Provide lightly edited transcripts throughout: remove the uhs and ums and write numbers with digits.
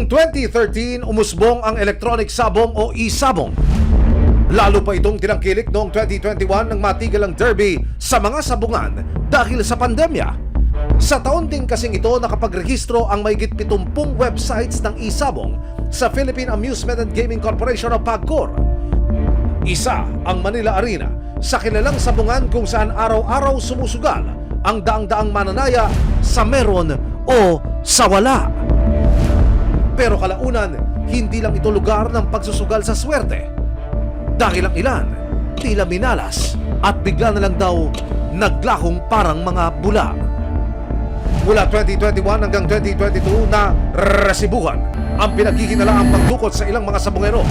Noong 2013, umusbong ang electronic sabong o e-sabong. Lalo pa itong tinangkilik noong 2021 nang matigil ang derby sa mga sabungan dahil sa pandemya. Sa taon din kasing ito nakapagrehistro ang mahigit 70 websites ng e-sabong sa Philippine Amusement and Gaming Corporation o PAGCOR. Isa ang Manila Arena sa kilalang sabungan kung saan araw-araw sumusugal ang daang-daang mananaya sa meron o sa wala. Pero kalaunan, hindi lang ito lugar ng pagsusugal sa swerte. Dahil ang ilan, tila minalas at bigla na lang daw naglahong parang mga bula. Mula 2021 hanggang 2022 na resibuhan ang pinaghihinalaang pagdukot sa ilang mga sabungero.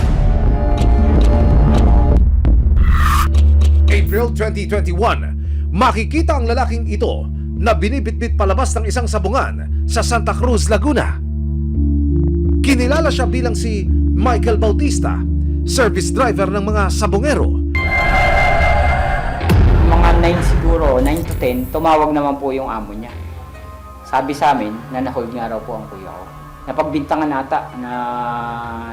April 2021, makikita ang lalaking ito na binibitbit palabas ng isang sabungan sa Santa Cruz, Laguna. Kinilala siya bilang si Michael Bautista, service driver ng mga sabungero. Mga 9 siguro, 9 to 10, tumawag naman po yung amo niya. Sabi sa amin na na-hold nga raw po ang kuya ko. Napagbintangan ata na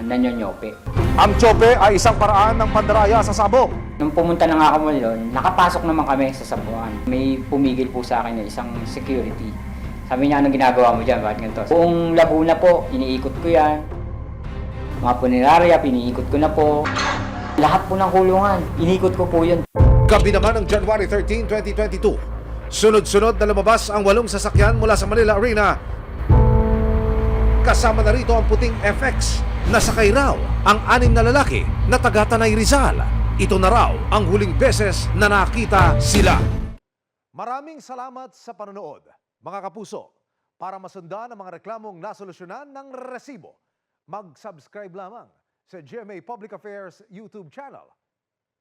nanyonyope. Ang tsope ay isang paraan ng pandaraya sa sabong. Nung pumunta na nga kami doon, nakapasok naman kami sa sabungan. May pumigil po sa akin na isang security. Sabi niya, anong ginagawa mo dyan? Bakit ganito? Buong Laguna po, iniikot ko yan. Mga punerarya, piniikot ko na po. Lahat po ng kulungan, inikot ko po yun. Gabi naman ng January 13, 2022, sunod-sunod na lumabas ang 8 sasakyan mula sa Manila Arena. Kasama na rito ang puting FX na sakay raw ang 6 na lalaki na taga Tanay Rizal. Ito na raw ang huling beses na nakita sila. Maraming salamat sa panonood, mga kapuso. Para masundan ang mga reklamong nasolusyonan ng resibo, mag-subscribe lamang sa GMA Public Affairs YouTube channel